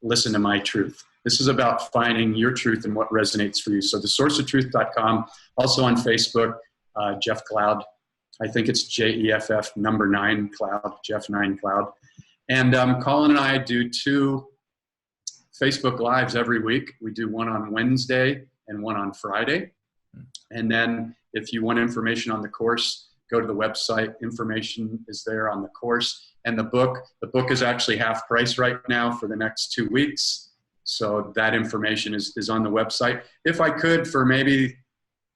listen to my truth. This is about finding your truth and what resonates for you. So thesourceoftruth.com, also on Facebook, Jeff Cloud. I think it's JEFF 9 Cloud, Jeff 9 Cloud. And Colin and I do 2 Facebook Lives every week. We do one on Wednesday and one on Friday. And then if you want information on the course, go to the website. Information is there on the course. And the book is actually half price right now for the next 2 weeks. So that information is on the website. If I could, for maybe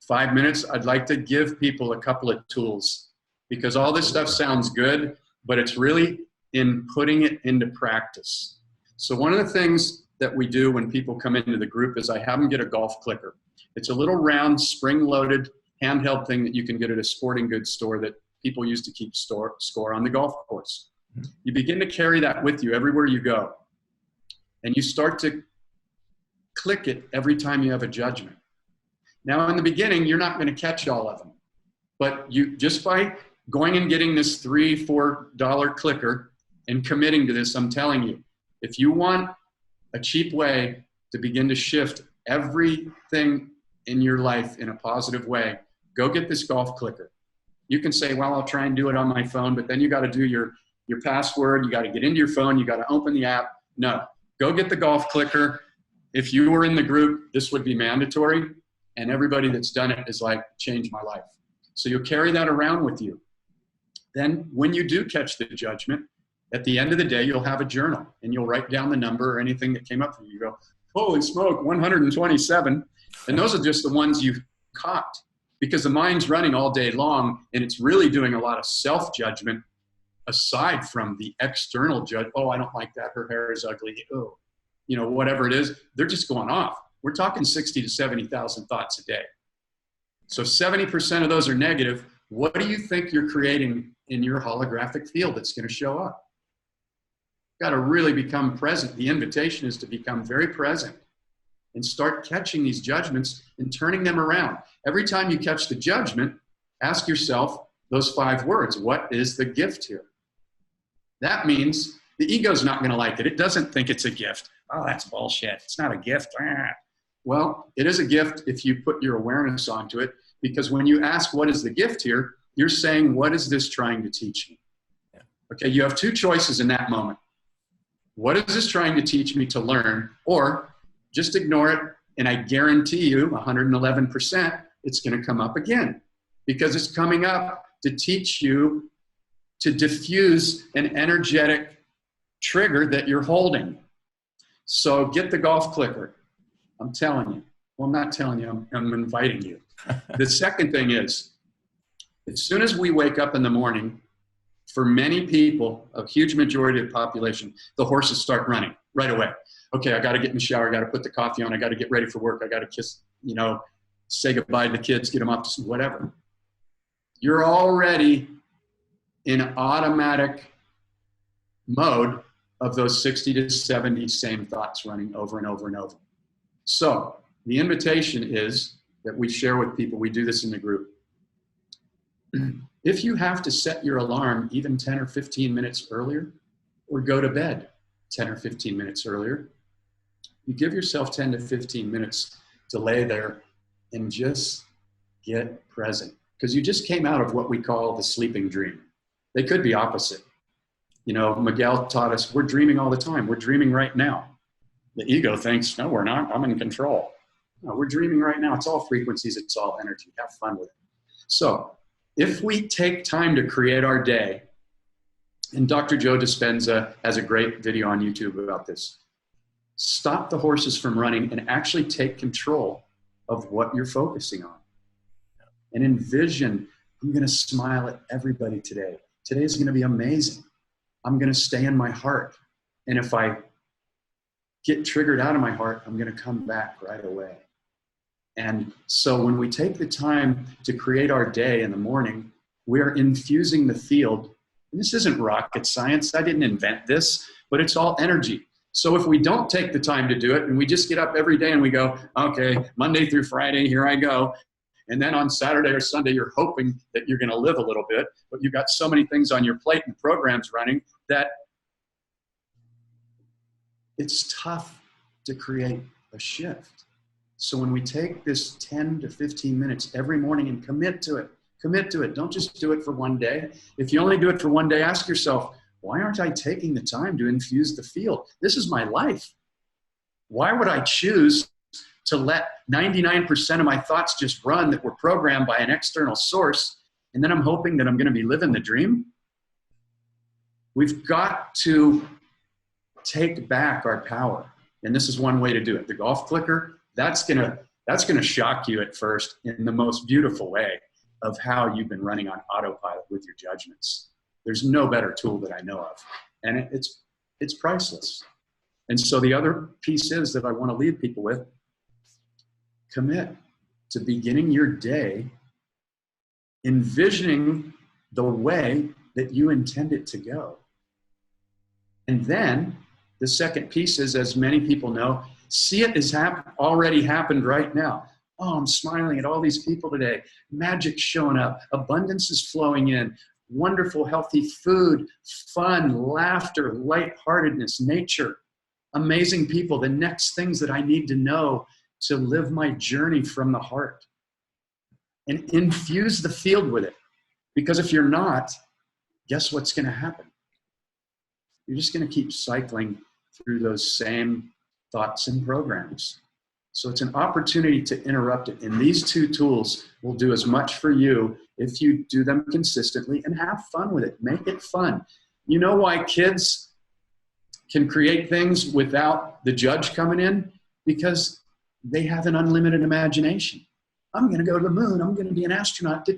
5 minutes, I'd like to give people a couple of tools, because all this stuff sounds good, but it's really in putting it into practice. So one of the things that we do when people come into the group is I have them get a golf clicker. It's a little round, spring-loaded, handheld thing that you can get at a sporting goods store that people use to keep score on the golf course. You begin to carry that with you everywhere you go. And you start to click it every time you have a judgment. Now, in the beginning, you're not going to catch all of them. But you just by going and getting this $3, $4 clicker and committing to this, I'm telling you, if you want a cheap way to begin to shift everything in your life in a positive way, go get this golf clicker. You can say, well, I'll try and do it on my phone, but then you got to do your password. You got to get into your phone. You got to open the app. No, go get the golf clicker. If you were in the group, this would be mandatory. And everybody that's done it is like, changed my life. So you'll carry that around with you. Then when you do catch the judgment, at the end of the day, you'll have a journal and you'll write down the number or anything that came up for you. You go, holy smoke, 127. And those are just the ones you've caught, because the mind's running all day long and it's really doing a lot of self-judgment aside from the external judge. Oh, I don't like that. Her hair is ugly. Oh, you know, whatever it is, they're just going off. We're talking 60 to 70,000 thoughts a day. So 70% of those are negative. What do you think you're creating in your holographic field that's going to show up? You've got to really become present. The invitation is to become very present and start catching these judgments and turning them around. Every time you catch the judgment, ask yourself those 5 words. What is the gift here? That means the ego's not going to like it. It doesn't think it's a gift. Oh, that's bullshit. It's not a gift. Well, it is a gift if you put your awareness onto it, because when you ask what is the gift here, you're saying, what is this trying to teach me? Yeah. Okay, you have 2 choices in that moment. What is this trying to teach me to learn? Or just ignore it, and I guarantee you 111% it's going to come up again, because it's coming up to teach you to diffuse an energetic trigger that you're holding. So get the golf clicker. I'm telling you. Well, I'm not telling you, I'm inviting you. The second thing is, as soon as we wake up in the morning, for many people, a huge majority of the population, the horses start running right away. Okay, I got to get in the shower. I got to put the coffee on. I got to get ready for work. I got to kiss, say goodbye to the kids, get them off to school, whatever. You're already in automatic mode of those 60 to 70 same thoughts running over and over and over. So the invitation is that we share with people. We do this in the group. If you have to set your alarm even 10 or 15 minutes earlier, or go to bed 10 or 15 minutes earlier, you give yourself 10 to 15 minutes to lay there and just get present. Because you just came out of what we call the sleeping dream. They could be opposite. Miguel taught us we're dreaming all the time. We're dreaming right now. The ego thinks, no, we're not. I'm in control. No, we're dreaming right now. It's all frequencies. It's all energy. Have fun with it. So if we take time to create our day, and Dr. Joe Dispenza has a great video on YouTube about this, stop the horses from running and actually take control of what you're focusing on. And envision, I'm going to smile at everybody today. Today is going to be amazing. I'm going to stay in my heart. And if I get triggered out of my heart, I'm going to come back right away. And so when we take the time to create our day in the morning, we are infusing the field. And this isn't rocket science. I didn't invent this, but it's all energy. So if we don't take the time to do it and we just get up every day and we go, okay, Monday through Friday, here I go. And then on Saturday or Sunday, you're hoping that you're going to live a little bit, but you've got so many things on your plate and programs running that it's tough to create a shift. So when we take this 10 to 15 minutes every morning and commit to it. Don't just do it for one day. If you only do it for one day, ask yourself, why aren't I taking the time to infuse the field? This is my life. Why would I choose to let 99% of my thoughts just run that were programmed by an external source, and then I'm hoping that I'm going to be living the dream? We've got to take back our power. And this is one way to do it. The golf clicker, that's gonna shock you at first in the most beautiful way of how you've been running on autopilot with your judgments. There's no better tool that I know of. And it's priceless. And so the other piece is that I want to leave people with, commit to beginning your day envisioning the way that you intend it to go. And then the second piece is, as many people know, see it as already happened right now. Oh, I'm smiling at all these people today. Magic's showing up. Abundance is flowing in. Wonderful, healthy food, fun, laughter, lightheartedness, nature, amazing people. The next things that I need to know to live my journey from the heart. and infuse the field with it. Because if you're not, guess what's going to happen? You're just going to keep cycling through those same thoughts and programs. So it's an opportunity to interrupt it. And these two tools will do as much for you if you do them consistently and have fun with it. Make it fun. You know why kids can create things without the judge coming in? Because they have an unlimited imagination. I'm going to go to the moon. I'm going to be an astronaut.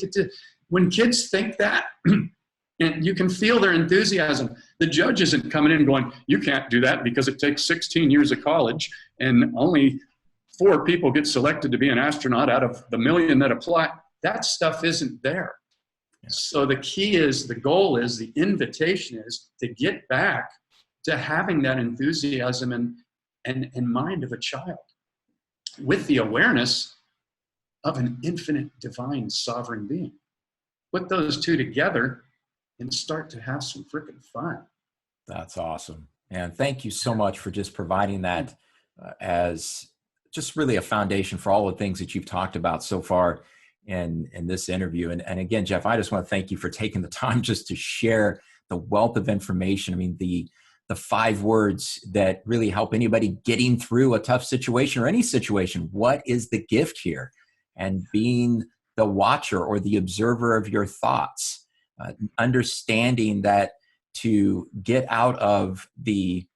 When kids think that, and you can feel their enthusiasm, the judge isn't coming in and going, you can't do that because it takes 16 years of college and only 4 people get selected to be an astronaut out of the million that apply. That stuff isn't there. Yeah. So the key is, the goal is, the invitation is to get back to having that enthusiasm and mind of a child with the awareness of an infinite, divine, sovereign being. Put those two together and start to have some freaking fun. That's awesome. And thank you so much for just providing that as just really a foundation for all the things that you've talked about so far in this interview. And again, Jeff, I just want to thank you for taking the time just to share the wealth of information. I mean, the 5 words that really help anybody getting through a tough situation or any situation. What is the gift here? And being the watcher or the observer of your thoughts, understanding that to get out of the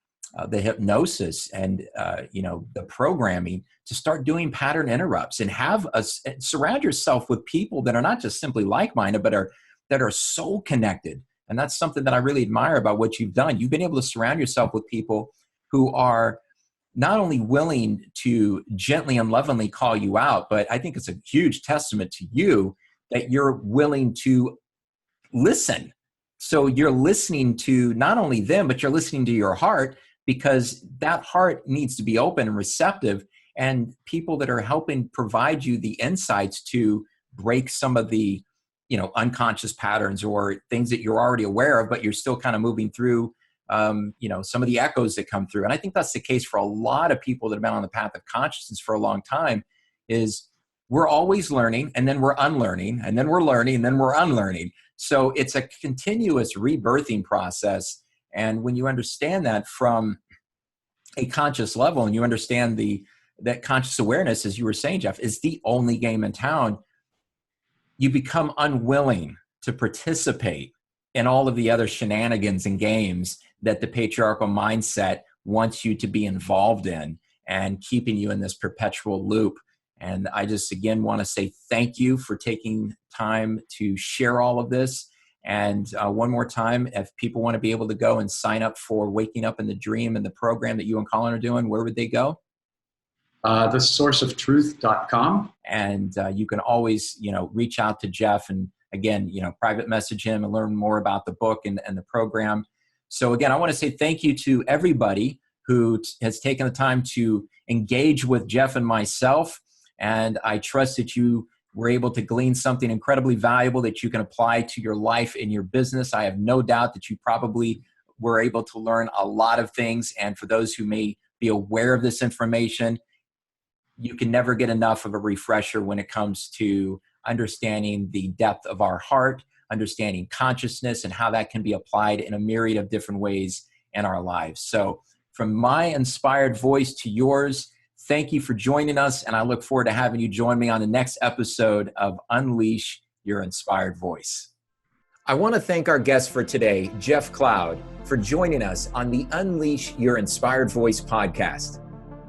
hypnosis and the programming, to start doing pattern interrupts and surround yourself with people that are not just simply like-minded, but that are soul connected. And that's something that I really admire about what you've done. You've been able to surround yourself with people who are not only willing to gently and lovingly call you out, but I think it's a huge testament to you that you're willing to listen. So you're listening to not only them, but you're listening to your heart, because that heart needs to be open and receptive. And people that are helping provide you the insights to break some of the unconscious patterns or things that you're already aware of, but you're still kind of moving through, some of the echoes that come through. And I think that's the case for a lot of people that have been on the path of consciousness for a long time, is we're always learning, and then we're unlearning, and then we're learning, and then we're unlearning. So it's a continuous rebirthing process. And when you understand that from a conscious level, and you understand that conscious awareness, as you were saying, Jeff, is the only game in town, you become unwilling to participate in all of the other shenanigans and games that the patriarchal mindset wants you to be involved in, and keeping you in this perpetual loop. And I just, again, want to say thank you for taking time to share all of this. And one more time, if people want to be able to go and sign up for Waking Up in the Dream and the program that you and Colin are doing, where would they go? thesourceoftruth.com. And you can always, reach out to Jeff and, again, private message him and learn more about the book and the program. So again, I want to say thank you to everybody who has taken the time to engage with Jeff and myself. And I trust that you were able to glean something incredibly valuable that you can apply to your life and your business. I have no doubt that you probably were able to learn a lot of things. And for those who may be aware of this information, you can never get enough of a refresher when it comes to understanding the depth of our heart, understanding consciousness, and how that can be applied in a myriad of different ways in our lives. So from my inspired voice to yours, thank you for joining us, and I look forward to having you join me on the next episode of Unleash Your Inspired Voice. I want to thank our guest for today, Jeff Cloud, for joining us on the Unleash Your Inspired Voice podcast.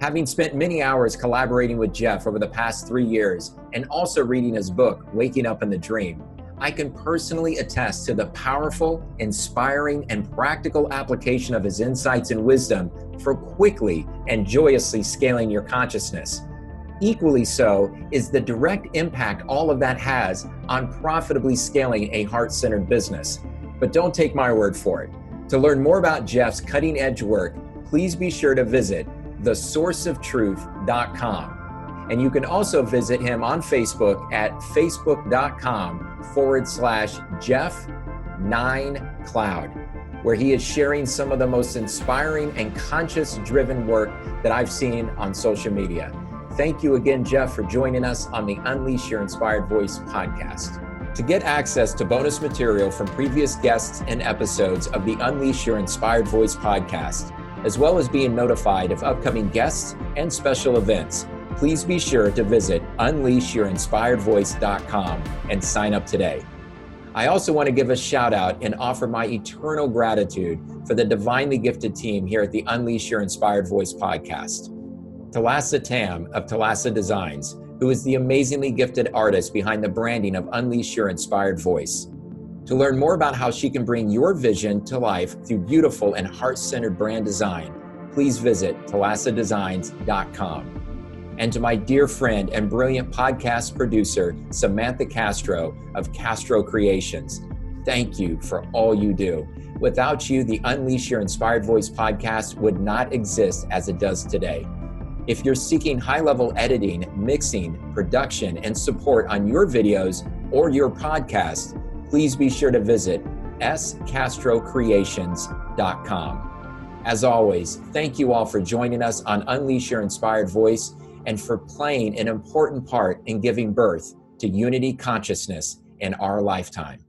Having spent many hours collaborating with Jeff over the past 3 years and also reading his book, Waking Up in the Dream, I can personally attest to the powerful, inspiring, and practical application of his insights and wisdom for quickly and joyously scaling your consciousness. Equally so is the direct impact all of that has on profitably scaling a heart-centered business. But don't take my word for it. To learn more about Jeff's cutting-edge work, please be sure to visit thesourceoftruth.com. And you can also visit him on Facebook at facebook.com/Jeff9Cloud, where he is sharing some of the most inspiring and conscious-driven work that I've seen on social media. thank you again, Jeff, for joining us on the Unleash Your Inspired Voice podcast. To get access to bonus material from previous guests and episodes of the Unleash Your Inspired Voice podcast, as well as being notified of upcoming guests and special events, please be sure to visit unleashyourinspiredvoice.com and sign up today. I also want to give a shout out and offer my eternal gratitude for the divinely gifted team here at the Unleash Your Inspired Voice podcast. Talassa Tam of Talassa Designs, who is the amazingly gifted artist behind the branding of Unleash Your Inspired Voice. To learn more about how she can bring your vision to life through beautiful and heart-centered brand design, please visit talassadesigns.com. And to my dear friend and brilliant podcast producer, Samantha Castro of Castro Creations, thank you for all you do. Without you, the Unleash Your Inspired Voice podcast would not exist as it does today. If you're seeking high-level editing, mixing, production, and support on your videos or your podcast, please be sure to visit scastrocreations.com. As always, thank you all for joining us on Unleash Your Inspired Voice and for playing an important part in giving birth to unity consciousness in our lifetime.